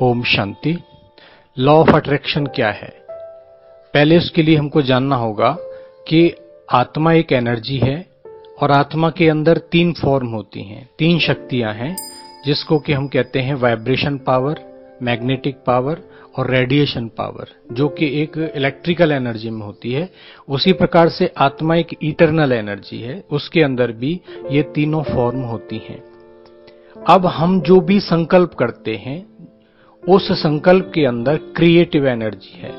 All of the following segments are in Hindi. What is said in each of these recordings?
ओम शांति। लॉ ऑफ अट्रैक्शन क्या है? पहले उसके लिए हमको जानना होगा कि आत्मा एक एनर्जी है और आत्मा के अंदर तीन फॉर्म होती हैं, तीन शक्तियां हैं, जिसको कि हम कहते हैं वाइब्रेशन पावर, मैग्नेटिक पावर और रेडिएशन पावर, जो कि एक इलेक्ट्रिकल एनर्जी में होती है। उसी प्रकार से आत्मा एक इटर्नल एनर्जी है, उसके अंदर भी ये तीनों फॉर्म होती हैं। अब हम जो भी संकल्प करते हैं, उस संकल्प के अंदर क्रिएटिव एनर्जी है,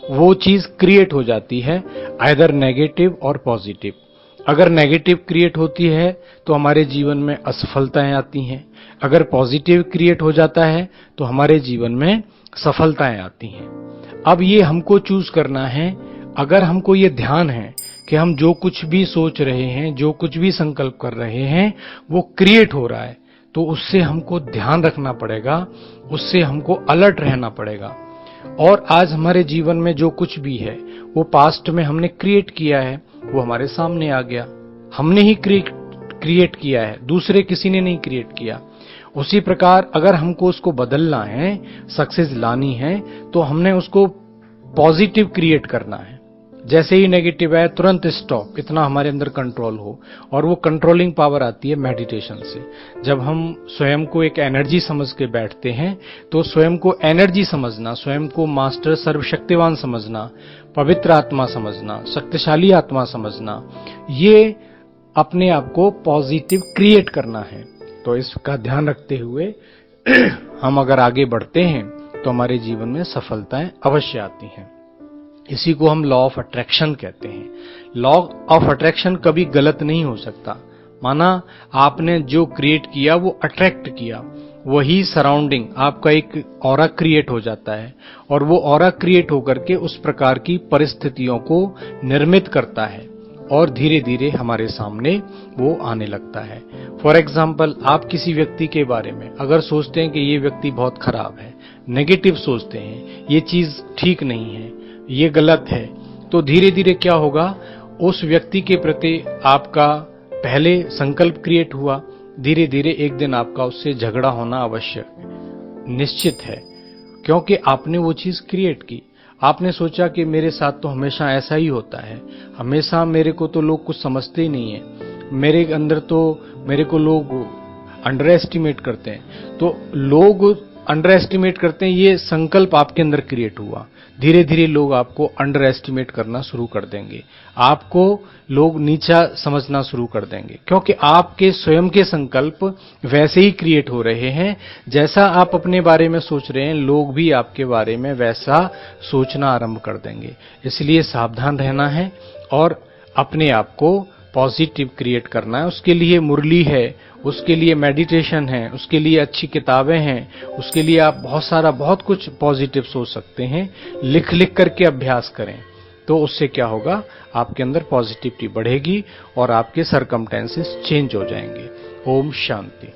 वो चीज क्रिएट हो जाती है, आइदर नेगेटिव और पॉजिटिव। अगर नेगेटिव क्रिएट होती है तो हमारे जीवन में असफलताएं आती हैं, अगर पॉजिटिव क्रिएट हो जाता है तो हमारे जीवन में सफलताएं आती हैं। अब ये हमको चूज करना है। अगर हमको ये ध्यान है कि हम जो कुछ भी सोच रहे हैं, जो कुछ भी संकल्प कर रहे हैं, वो क्रिएट हो रहा है, तो उससे हमको ध्यान रखना पड़ेगा, उससे हमको अलर्ट रहना पड़ेगा। और आज हमारे जीवन में जो कुछ भी है वो पास्ट में हमने क्रिएट किया है, वो हमारे सामने आ गया। हमने ही क्रिएट किया है, दूसरे किसी ने नहीं क्रिएट किया। उसी प्रकार अगर हमको उसको बदलना है, सक्सेस लानी है, तो हमने उसको पॉजिटिव क्रिएट करना है। जैसे ही नेगेटिव है तुरंत स्टॉप, इतना हमारे अंदर कंट्रोल हो। और वो कंट्रोलिंग पावर आती है मेडिटेशन से। जब हम स्वयं को एक एनर्जी समझ के बैठते हैं, तो स्वयं को एनर्जी समझना, स्वयं को मास्टर सर्वशक्तिवान समझना, पवित्र आत्मा समझना, शक्तिशाली आत्मा समझना, ये अपने आप को पॉजिटिव क्रिएट करना है। तो इसका ध्यान रखते हुए हम अगर आगे बढ़ते हैं तो हमारे जीवन में सफलताएं अवश्य आती हैं। इसी को हम लॉ ऑफ अट्रैक्शन कहते हैं। लॉ ऑफ अट्रैक्शन कभी गलत नहीं हो सकता। माना आपने जो क्रिएट किया वो अट्रैक्ट किया, वही सराउंडिंग आपका एक ऑरा क्रिएट हो जाता है, और वो ऑरा क्रिएट होकर के उस प्रकार की परिस्थितियों को निर्मित करता है और धीरे धीरे हमारे सामने वो आने लगता है। फॉर एग्जाम्पल, आप किसी व्यक्ति के बारे में अगर सोचते हैं कि ये व्यक्ति बहुत खराब है, नेगेटिव सोचते हैं, ये चीज ठीक नहीं है, ये गलत है, तो धीरे धीरे क्या होगा, उस व्यक्ति के प्रति आपका पहले संकल्प क्रिएट हुआ, धीरे धीरे एक दिन आपका उससे झगड़ा होना अवश्य निश्चित है, क्योंकि आपने वो चीज क्रिएट की। आपने सोचा कि मेरे साथ तो हमेशा ऐसा ही होता है, हमेशा मेरे को तो लोग कुछ समझते ही नहीं है, मेरे अंदर तो मेरे को लोग अंडर एस्टिमेट करते हैं। तो लोग अंडर एस्टिमेट करते हैं, ये संकल्प आपके अंदर क्रिएट हुआ। धीरे धीरे लोग आपको अंडर एस्टिमेट करना शुरू कर देंगे, आपको लोग नीचा समझना शुरू कर देंगे, क्योंकि आपके स्वयं के संकल्प वैसे ही क्रिएट हो रहे हैं। जैसा आप अपने बारे में सोच रहे हैं, लोग भी आपके बारे में वैसा सोचना आरंभ कर देंगे। इसलिए सावधान रहना है और अपने आप को पॉजिटिव क्रिएट करना है। उसके लिए मुरली है, उसके लिए मेडिटेशन है, उसके लिए अच्छी किताबें हैं, उसके लिए आप बहुत कुछ पॉजिटिव सोच सकते हैं। लिख लिख करके अभ्यास करें, तो उससे क्या होगा, आपके अंदर पॉजिटिविटी बढ़ेगी और आपके सरकमटेंसेस चेंज हो जाएंगे। ओम शांति।